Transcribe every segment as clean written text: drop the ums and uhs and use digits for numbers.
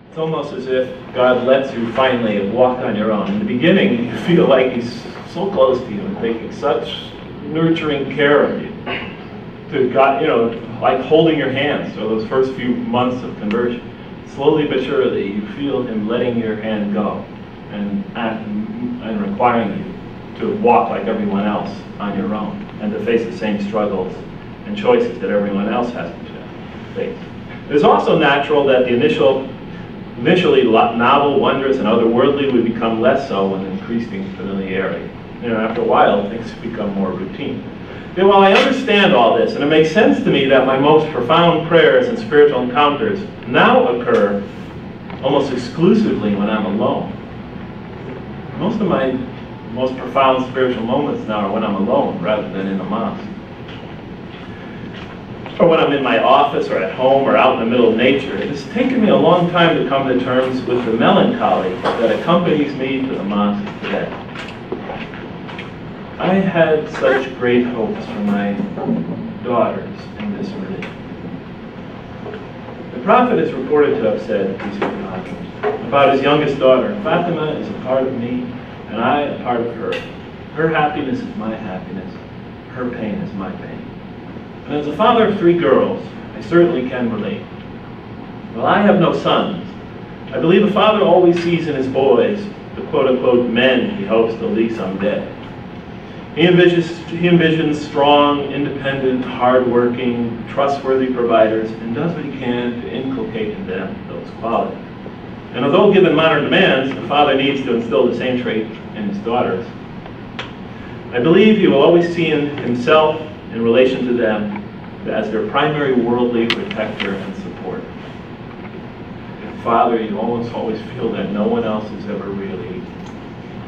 It's almost as if God lets you finally walk on your own. In the beginning, you feel like He's so close to you and taking such nurturing care of you. To God, like holding your hands for those first few months of conversion. Slowly but surely, you feel Him letting your hand go and requiring you to walk like everyone else on your own and to face the same struggles and choices that everyone else has to face. It's also natural that the initially novel, wondrous, and otherworldly would become less so with increasing familiarity. After a while, things become more routine. Yet while I understand all this, and it makes sense to me that my most profound prayers and spiritual encounters now occur almost exclusively when I'm alone. Most of my most profound spiritual moments now are when I'm alone rather than in the mosque. Or when I'm in my office or at home or out in the middle of nature. It's taken me a long time to come to terms with the melancholy that accompanies me to the mosque today. I had such great hopes for my daughters in this religion. The Prophet is reported to have said, peace be upon him, about his youngest daughter, Fatima is a part of me, and I a part of her. Her happiness is my happiness. Her pain is my pain. And as a father of 3 girls, I certainly can relate. While I have no sons, I believe a father always sees in his boys the quote-unquote men he hopes to leave someday. He envisions strong, independent, hard-working, trustworthy providers and does what he can to inculcate in them those qualities. And although given modern demands, the father needs to instill the same trait in his daughters, I believe he will always see in himself in relation to them as their primary worldly protector and supporter. Father, you almost always feel that no one else is ever really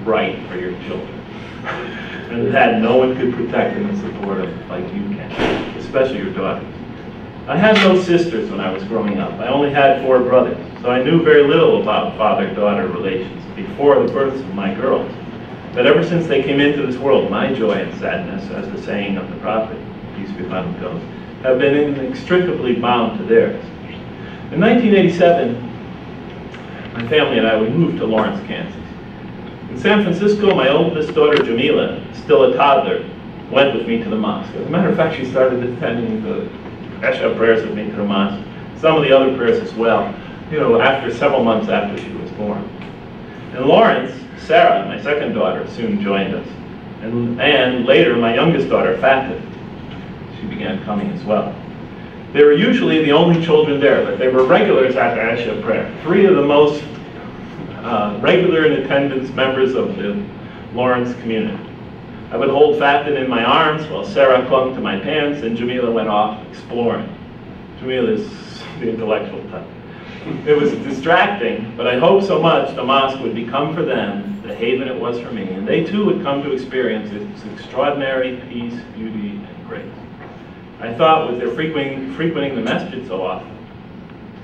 right for your children. And that no one could protect them and support them like you can, especially your daughters. I had no sisters when I was growing up. I only had 4 brothers, so I knew very little about father-daughter relations before the births of my girls. But ever since they came into this world, my joy and sadness, as the saying of the Prophet, peace be upon him, goes, have been inextricably bound to theirs. In 1987, my family and I, we moved to Lawrence, Kansas. In San Francisco, my oldest daughter, Jamila, still a toddler, went with me to the mosque. As a matter of fact, she started attending the Esha prayers with me to the mosque, some of the other prayers as well, after several months after she was born. In Lawrence, Sarah, my second daughter, soon joined us. And later, my youngest daughter, Fatima, she began coming as well. They were usually the only children there, but they were regulars at the Esha prayer. 3 of the most regular in attendance members of the Lawrence community. I would hold Fatima in my arms while Sarah clung to my pants and Jamila went off exploring. Jamila is the intellectual type. It was distracting, but I hoped so much the mosque would become for them the haven it was for me, and they too would come to experience its extraordinary peace, beauty, and grace. I thought with their frequenting the masjid so often,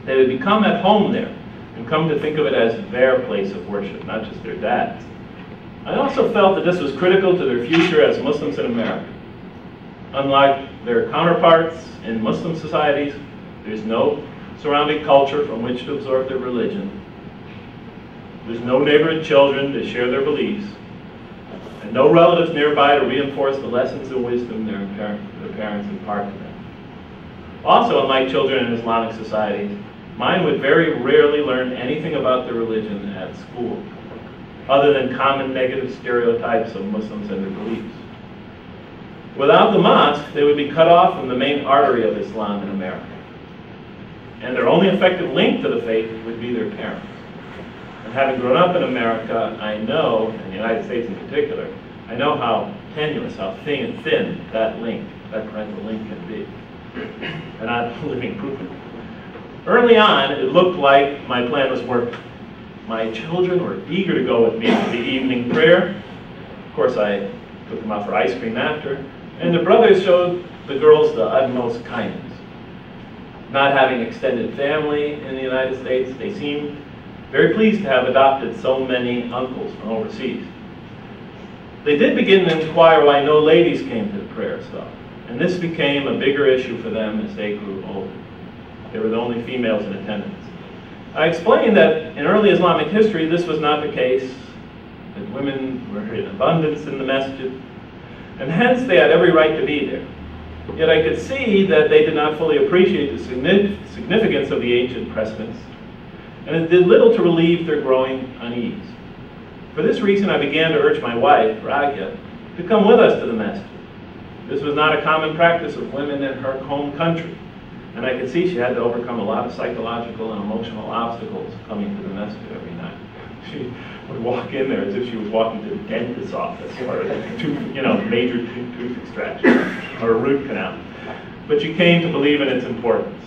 they would become at home there and come to think of it as their place of worship, not just their dad's. I also felt that this was critical to their future as Muslims in America. Unlike their counterparts in Muslim societies, there's no surrounding culture from which to absorb their religion. There's no neighborhood children to share their beliefs, and no relatives nearby to reinforce the lessons of wisdom their parents impart to them. Also, unlike children in Islamic societies, mine would very rarely learn anything about their religion at school, other than common negative stereotypes of Muslims and their beliefs. Without the mosque, they would be cut off from the main artery of Islam in America. And their only effective link to the faith would be their parents. And having grown up in America, I know, in the United States in particular, I know how tenuous, how thin that link, that parental link can be. And I'm living proof of it. Early on, it looked like my plan was working. My children were eager to go with me to the evening prayer. Of course, I took them out for ice cream after. And the brothers showed the girls the utmost kindness. Not having extended family in the United States, they seemed very pleased to have adopted so many uncles from overseas. They did begin to inquire why no ladies came to the prayers, though. And this became a bigger issue for them as they grew older. They were the only females in attendance. I explained that in early Islamic history this was not the case, that women were in abundance in the masjid, and hence they had every right to be there. Yet I could see that they did not fully appreciate the significance of the ancient precedents, and it did little to relieve their growing unease. For this reason, I began to urge my wife, Raghia, to come with us to the masjid. This was not a common practice of women in her home country, and I could see she had to overcome a lot of psychological and emotional obstacles coming to the masjid every night. She would walk in there as if she was walking to the dentist's office or a major tooth extraction or a root canal. But she came to believe in its importance.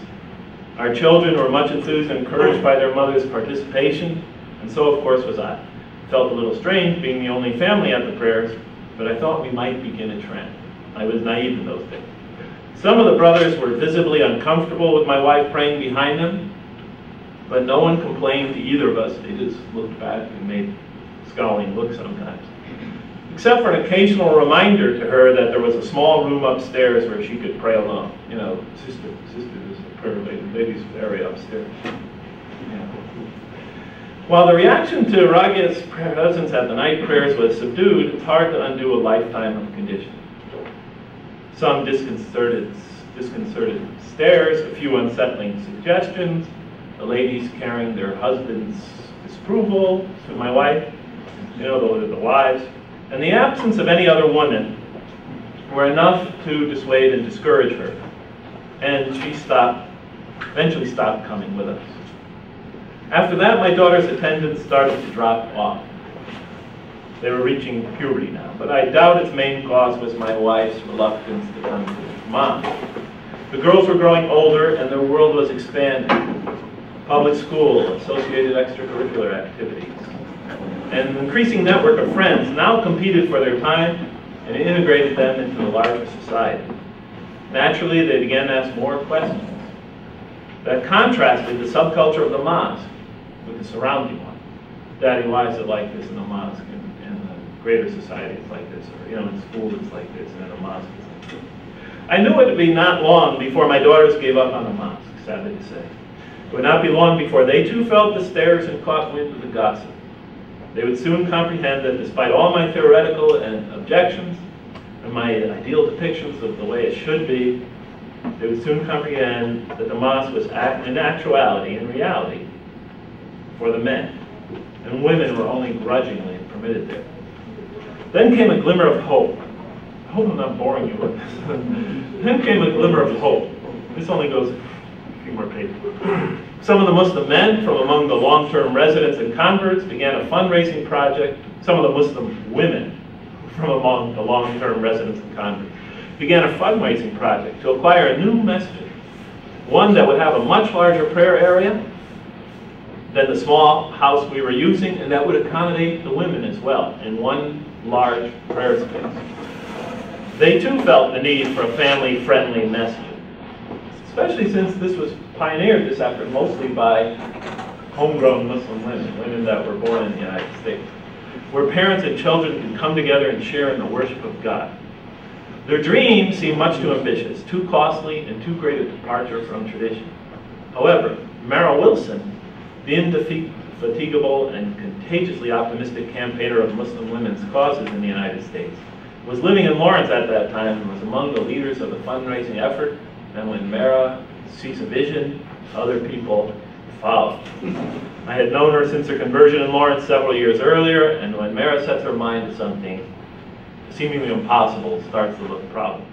Our children were much enthused and encouraged by their mother's participation, and so of course was I. It felt a little strange being the only family at the prayers, but I thought we might begin a trend. I was naive in those days. Some of the brothers were visibly uncomfortable with my wife praying behind them, but no one complained to either of us. They just looked back and made scowling looks sometimes. Except for an occasional reminder to her that there was a small room upstairs where she could pray alone. You know, sister, there's a prayer ladies' area upstairs. Yeah. While the reaction to Raghia's presence at the night prayers was subdued, it's hard to undo a lifetime of conditioning. Some disconcerted stares, a few unsettling suggestions, the ladies carrying their husband's disapproval to my wife, the wives, and the absence of any other woman were enough to dissuade and discourage her. And she eventually stopped coming with us. After that, my daughter's attendance started to drop off. They were reaching puberty now, but I doubt its main cause was my wife's reluctance to come to the mosque. The girls were growing older and their world was expanding. Public school, associated extracurricular activities, and an increasing network of friends now competed for their time and integrated them into the larger society. Naturally, they began to ask more questions that contrasted the subculture of the mosque with the surrounding one. Daddy, why is it like this in the mosque? Greater society is like this, or in school it's like this, and in a mosque it's like this. I knew it would be not long before my daughters gave up on the mosque, sadly to say. It would not be long before they too felt the stares and caught wind of the gossip. They would soon comprehend that despite all my theoretical and objections, and my ideal depictions of the way it should be, they would soon comprehend that the mosque was in actuality, in reality, for the men, and women were only grudgingly permitted there. Then came a glimmer of hope. I hope I'm not boring you with this. Then came a glimmer of hope. This only goes a few more pages. Some of the Muslim men from among the long-term residents and converts began a fundraising project. Some of the Muslim women from among the long-term residents and converts began a fundraising project to acquire a new masjid, one that would have a much larger prayer area than the small house we were using, and that would accommodate the women as well in one large prayer space. They too felt the need for a family-friendly masjid, especially since this pioneered this effort mostly by homegrown Muslim women that were born in the United States, where parents and children can come together and share in the worship of God. Their dream seemed much too ambitious, too costly, and too great a departure from tradition. However, Merrill Wilson, the indefatigable and contagiously optimistic campaigner of Muslim women's causes in the United States, was living in Lawrence at that time and was among the leaders of the fundraising effort, and when Mara sees a vision, other people follow. I had known her since her conversion in Lawrence several years earlier, and when Mara sets her mind to something seemingly impossible, starts to look a problem.